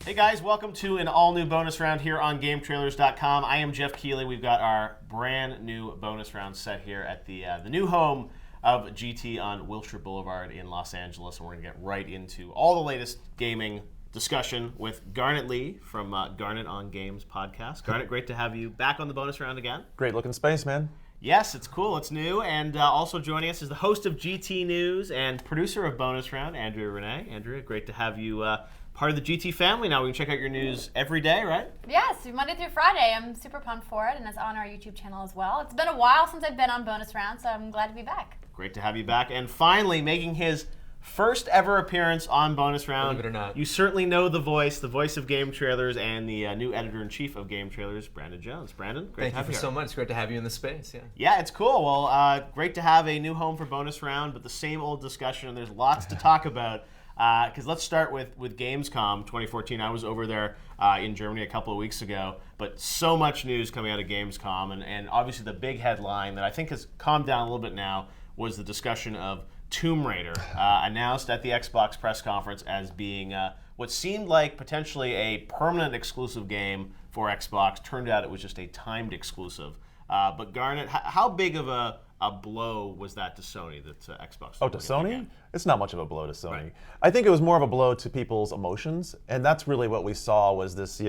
Hey guys, welcome to an all-new bonus round here on GameTrailers.com. I am Jeff Keighley. We've got our brand new bonus round set here at the new home of GT on Wilshire Boulevard in Los Angeles, and we're going to get right into all the latest gaming discussion with Garnet Lee from Garnet on Games podcast. Garnet, great to have you back on the bonus round again. Great looking space, man. Yes, it's cool. It's new. And also joining us is the host of GT News and producer of Bonus Round, Andrea Renee. Andrea, great to have you part of the GT family now. We can check out your news every day, right? Yes, Monday through Friday. I'm super pumped for it, and it's on our YouTube channel as well. It's been a while since I've been on Bonus Round, so I'm glad to be back. Great to have you back. And finally, making his first ever appearance on Bonus Round. Believe it or not. You certainly know the voice of Game Trailers and the new editor-in-chief of Game Trailers, Brandon Jones. Brandon, great to have you. Thank you so much. It's great to have you in the space. Yeah, it's cool. Well, great to have a new home for Bonus Round, but the same old discussion, and there's lots to talk about. Because let's start with Gamescom 2014. I was over there in Germany a couple of weeks ago, but so much news coming out of Gamescom, and obviously the big headline that I think has calmed down a little bit now was the discussion of Tomb Raider, announced at the Xbox press conference as being what seemed like potentially a permanent exclusive game for Xbox. Turned out it was just a timed exclusive. But Garnet, how big of a blow was that to Sony, that Xbox? Oh, to Sony? It's not much of a blow to Sony. Right. I think it was more of a blow to people's emotions, and that's really what we saw was this,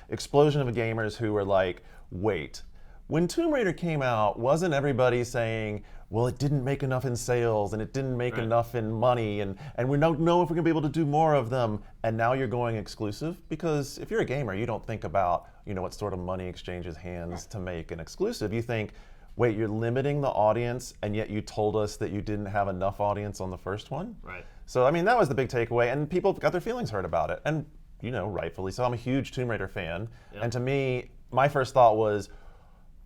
explosion of gamers who were like, wait, when Tomb Raider came out, wasn't everybody saying, well, it didn't make enough in sales, and it didn't make enough in money, and we don't know if we're going to be able to do more of them, and now you're going exclusive? Because if you're a gamer, you don't think about, what sort of money exchanges hands to make an exclusive. You think, wait, you're limiting the audience, and yet you told us that you didn't have enough audience on the first one? Right. So, that was the big takeaway, and people got their feelings hurt about it, and, rightfully so. I'm a huge Tomb Raider fan, and to me, my first thought was,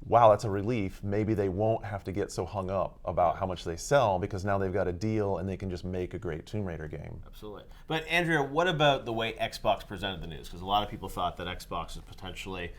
wow, that's a relief. Maybe they won't have to get so hung up about how much they sell because now they've got a deal and they can just make a great Tomb Raider game. Absolutely. But Andrea, what about the way Xbox presented the news? Because a lot of people thought that Xbox was potentially,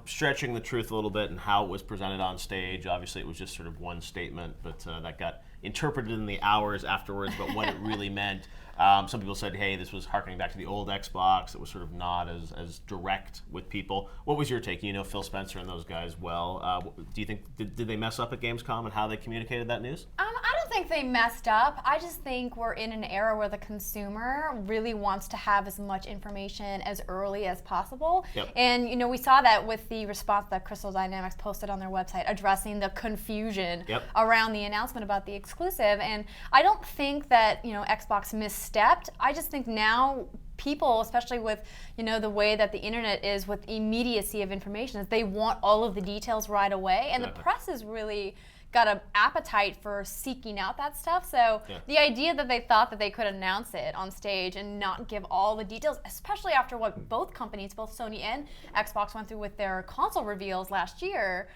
stretching the truth a little bit in how it was presented on stage. Obviously, it was just sort of one statement, but that got interpreted in the hours afterwards about what it really meant. Some people said, hey, this was harkening back to the old Xbox. It was sort of not as direct with people. What was your take? Phil Spencer and those guys well. Do you think, did they mess up at Gamescom and how they communicated that news? I don't think they messed up. I just think we're in an era where the consumer really wants to have as much information as early as possible. Yep. And, we saw that with the response that Crystal Dynamics posted on their website addressing the confusion around the announcement about the exclusive. And I don't think that, Xbox misstepped. I just think now people, especially with the way that the internet is with immediacy of information, is they want all of the details right away, and the press is really got an appetite for seeking out that stuff. So the idea that they thought that they could announce it on stage and not give all the details, especially after what both companies, both Sony and Xbox, went through with their console reveals last year,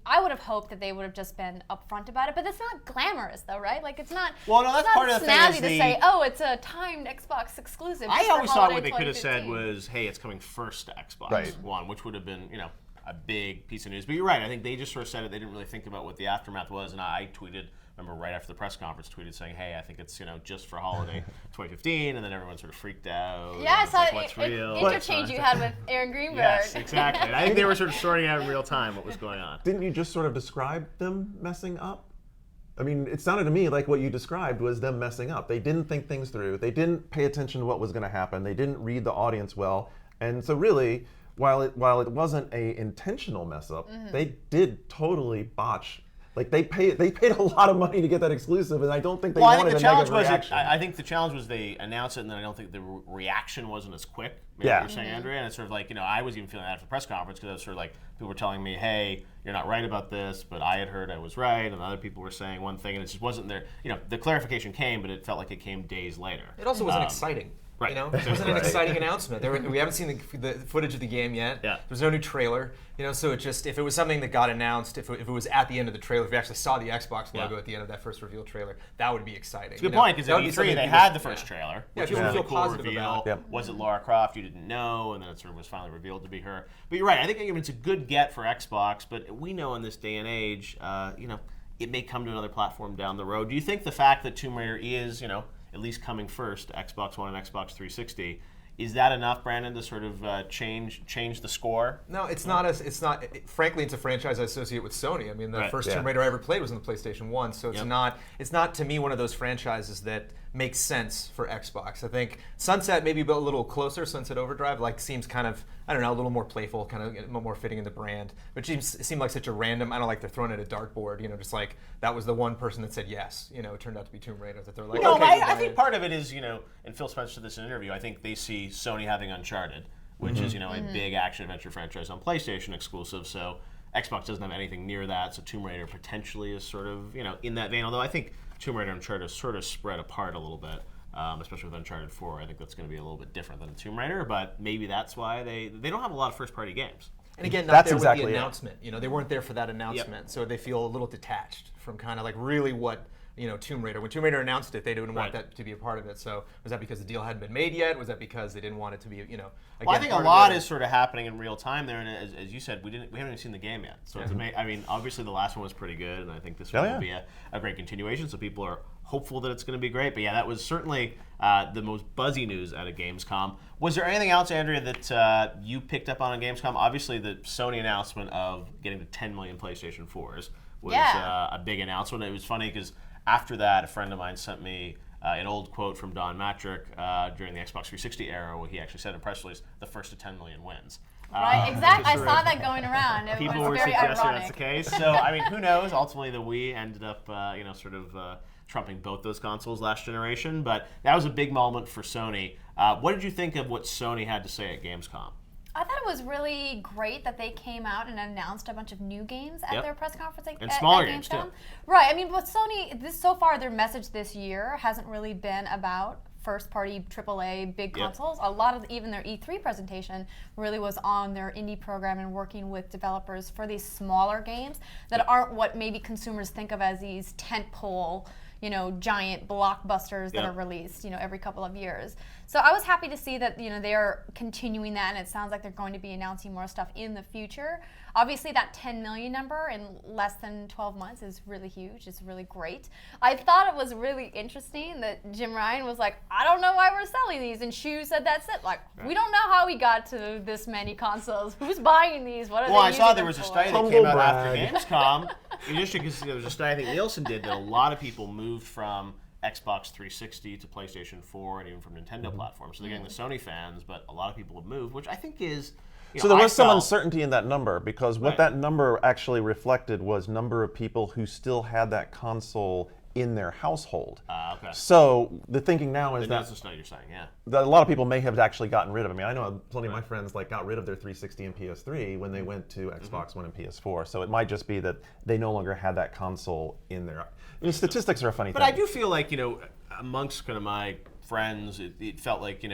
I would have hoped that they would have just been upfront about it. But it's not glamorous, though, right? Like, it's not. Well, no, that's part of the thing. Snazzy to say, oh, it's a timed Xbox exclusive. I always thought what they could have said was, hey, it's coming first to Xbox One, which would have been, a big piece of news. But you're right. I think they just sort of said it. They didn't really think about what the aftermath was. And I tweeted, remember right after the press conference, tweeted saying, hey, I think it's, just for holiday 2015. And then everyone sort of freaked out. Yeah, I saw what's real? Interchange you had with Aaron Greenberg. Yes, exactly. And I think they were sort of sorting out in real time what was going on. Didn't you just sort of describe them messing up? It sounded to me like what you described was them messing up. They didn't think things through. They didn't pay attention to what was going to happen. They didn't read the audience well. And so really, while it wasn't a intentional mess up, they did totally botch. Like they paid a lot of money to get that exclusive, and I don't think they wanted a negative reaction. I think the challenge was they announced it, and then I don't think the reaction wasn't as quick. Maybe you're saying, Andrea, and it's sort of like I was even feeling that after the press conference because I was sort of like people were telling me, hey, you're not right about this, but I had heard I was right, and other people were saying one thing, and it just wasn't there. The clarification came, but it felt like it came days later. It also wasn't exciting. Right. It wasn't an exciting announcement. We haven't seen the footage of the game yet. Yeah. There's no new trailer. So it just, if it was something that got announced, if it was at the end of the trailer, if we actually saw the Xbox logo at the end of that first reveal trailer, that would be exciting. It's a good point, because at E3 they had the first trailer, which was a really cool positive reveal. about. Was it Lara Croft? You didn't know, and then it sort of was finally revealed to be her. But you're right. I think it's a good get for Xbox, but we know in this day and age, it may come to another platform down the road. Do you think the fact that Tomb Raider is, at least coming first to Xbox One and Xbox 360, Is that enough, Brandon, to sort of change the score? No, it's not. Frankly, it's a franchise I associate with Sony. I mean, the first Tomb Raider I ever played was on the PlayStation 1, so it's not. It's not to me one of those franchises that makes sense for Xbox. I think Sunset maybe a little closer. Sunset Overdrive seems kind of, I don't know, a little more playful, kind of more fitting in the brand. But it seemed like such a random. I don't like they're throwing at a dartboard. Just like that was the one person that said yes. It turned out to be Tomb Raider. That they're like. No, okay, I think part of it is and Phil Spencer said this in an interview. I think they see Sony having Uncharted, which is a big action adventure franchise on PlayStation exclusive. So Xbox doesn't have anything near that. So Tomb Raider potentially is sort of in that vein. Although I think Tomb Raider and Uncharted is sort of spread apart a little bit. Especially with Uncharted 4, I think that's going to be a little bit different than Tomb Raider, but maybe that's why they don't have a lot of first-party games. And again, not there with the announcement. They weren't there for that announcement, so they feel a little detached from kind of like really what Tomb Raider. When Tomb Raider announced it, they didn't want that to be a part of it. So was that because the deal hadn't been made yet? Was that because they didn't want it to be again, well, I think a lot is sort of happening in real time there, and as you said, we haven't even seen the game yet. So it's I mean, obviously the last one was pretty good, and I think this one will be a great continuation. So people are hopeful that it's going to be great. But yeah, that was certainly the most buzzy news out of Gamescom. Was there anything else, Andrea, that you picked up on Gamescom? Obviously, the Sony announcement of getting to 10 million PlayStation 4s was a big announcement. It was funny because after that, a friend of mine sent me an old quote from Don Matrick during the Xbox 360 era, where he actually said in a press release, the first to 10 million wins. Right, exactly. I saw that going around. It people was were very suggesting ironic. that's the case. So, I mean, who knows? Ultimately, the Wii ended up, sort of trumping both those consoles last generation. But that was a big moment for Sony. What did you think of what Sony had to say at Gamescom? I thought it was really great that they came out and announced a bunch of new games at their press conference and smaller games too. Right. I mean, but Sony, so far their message this year hasn't really been about first-party AAA big consoles. A lot of even their E3 presentation really was on their indie program and working with developers for these smaller games that aren't what maybe consumers think of as these tentpole, giant blockbusters that are released, every couple of years. So I was happy to see that, they are continuing that, and it sounds like they're going to be announcing more stuff in the future. Obviously, that 10 million number in less than 12 months is really huge. It's really great. I thought it was really interesting that Jim Ryan was like, I don't know why we're selling these, and Shu said that's it. Like, we don't know how we got to this many consoles. Who's buying these? What are they Well, I using saw there them was a for? study that came out after Gamescom. Interesting because there was a study I think Nielsen did that a lot of people moved from Xbox 360 to PlayStation 4 and even from Nintendo platforms. So they're getting the Sony fans, but a lot of people have moved, which I think is... So there was some uncertainty in that number because what that number actually reflected was number of people who still had that console in their household. Okay. So the thinking now is that's the study you're saying, that a lot of people may have actually gotten rid of it. I mean, I know plenty of my friends got rid of their 360 and PS3 when they went to Xbox One and PS4. So it might just be that they no longer had that console in there. I mean, statistics are a funny thing. But I do feel like, amongst kind of my friends, it felt like,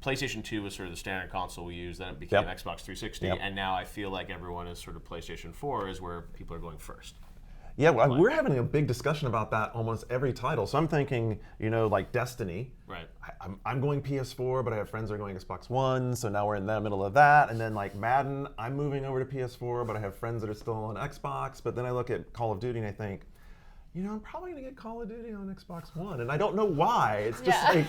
PlayStation 2 was sort of the standard console we used, then it became Xbox 360, and now I feel like everyone is sort of PlayStation 4 is where people are going first. Yeah, well, we're having a big discussion about that almost every title. So I'm thinking, like Destiny. Right. I'm going PS4, but I have friends that are going Xbox One, so now we're in the middle of that. And then like Madden, I'm moving over to PS4, but I have friends that are still on Xbox. But then I look at Call of Duty and I think, I'm probably going to get Call of Duty on Xbox One. And I don't know why. It's just like...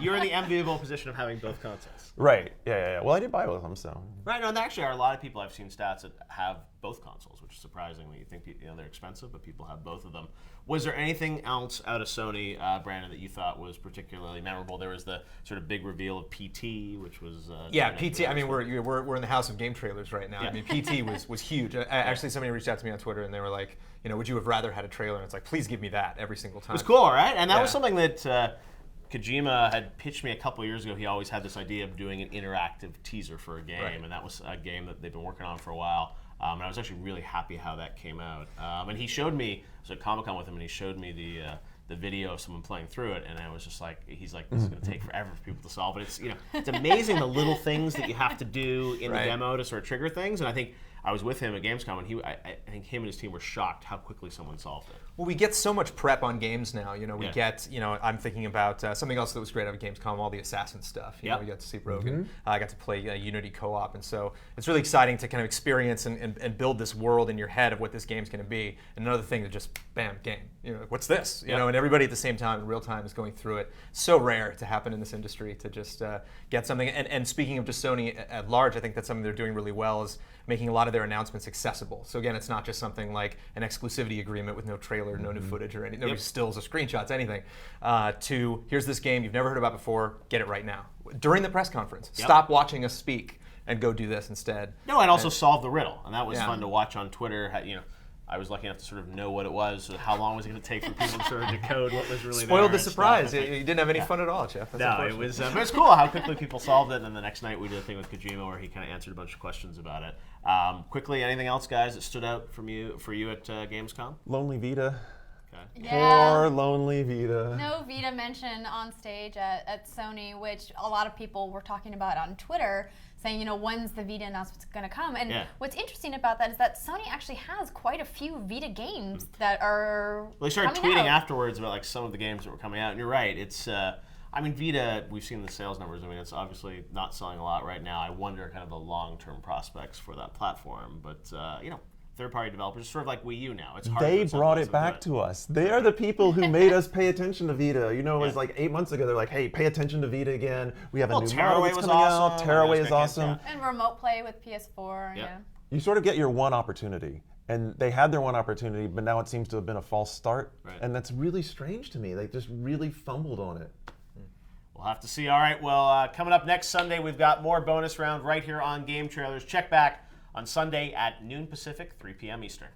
You're in the enviable position of having both consoles. Right. Yeah. Well, I did buy both of them, so... Right. No, and there actually are a lot of people I've seen stats that have both consoles, which is surprising. You think they're expensive, but people have both of them. Was there anything else out of Sony, Brandon, that you thought was particularly memorable? There was the sort of big reveal of PT, which was... PT. I mean, we're in the house of Game-Trailers right now. I mean, PT was huge. Actually, somebody reached out to me on Twitter, and they were like, would you have rather had a trailer? And it's like, please give me that every single time. It was cool, right? And that was something that Kojima had pitched me a couple of years ago. He always had this idea of doing an interactive teaser for a game, and that was a game that they've been working on for a while. And I was actually really happy how that came out. And he showed me, I was at Comic-Con with him, and he showed me the video of someone playing through it, and I was just like, he's like, this is going to take forever for people to solve. But it's it's amazing the little things that you have to do in the demo to sort of trigger things. And I think I was with him at Gamescom, and I think him and his team were shocked how quickly someone solved it. Well, we get so much prep on games now. We get, I'm thinking about something else that was great out of Gamescom, all the Assassin stuff. You know, we got to see Rogue, and I got to play Unity co-op, and so it's really exciting to kind of experience and build this world in your head of what this game's going to be. And another thing to just, bam, game. What's this? You know, and everybody at the same time, in real time, is going through it. So rare to happen in this industry to just get something. And speaking of just Sony at large, I think that's something they're doing really well, is making a lot of their announcements accessible. So again, it's not just something like an exclusivity agreement with no trailer, no new footage or anything, no stills or screenshots, anything. To here's this game you've never heard about before, get it right now. During the press conference, stop watching us speak and go do this instead. No, and also solve the riddle, and that was fun to watch on Twitter. I was lucky enough to sort of know what it was. So how long was it going to take for people to sort of decode what was really spoiled there the surprise. You didn't have any fun at all, Jeff. No, it was. But it's cool how quickly people solved it. And then the next night we did a thing with Kojima where he kind of answered a bunch of questions about it. Quickly, anything else, guys, that stood out for you at Gamescom? Lonely Vita. Okay. Yeah. Poor Lonely Vita. No Vita mention on stage at Sony, which a lot of people were talking about on Twitter, saying, when's the Vita announcement going to come? And what's interesting about that is that Sony actually has quite a few Vita games that are Well, they started coming tweeting out. afterwards about like some of the games that were coming out, and you're right. It's Vita, we've seen the sales numbers. It's obviously not selling a lot right now. I wonder kind of the long-term prospects for that platform, but third-party developers, sort of like Wii U now. It's hard. They brought it back to us. They are the people who made us pay attention to Vita. It was like 8 months ago. They're like, hey, pay attention to Vita again. We have a new model that's coming out. Tearaway is awesome. And remote play with PS4. Yeah. You sort of get your one opportunity. And they had their one opportunity, but now it seems to have been a false start. Right. And that's really strange to me. They just really fumbled on it. We'll have to see. All right, well, coming up next Sunday, we've got more bonus round right here on Game Trailers. Check back on Sunday at noon Pacific, 3 p.m. Eastern.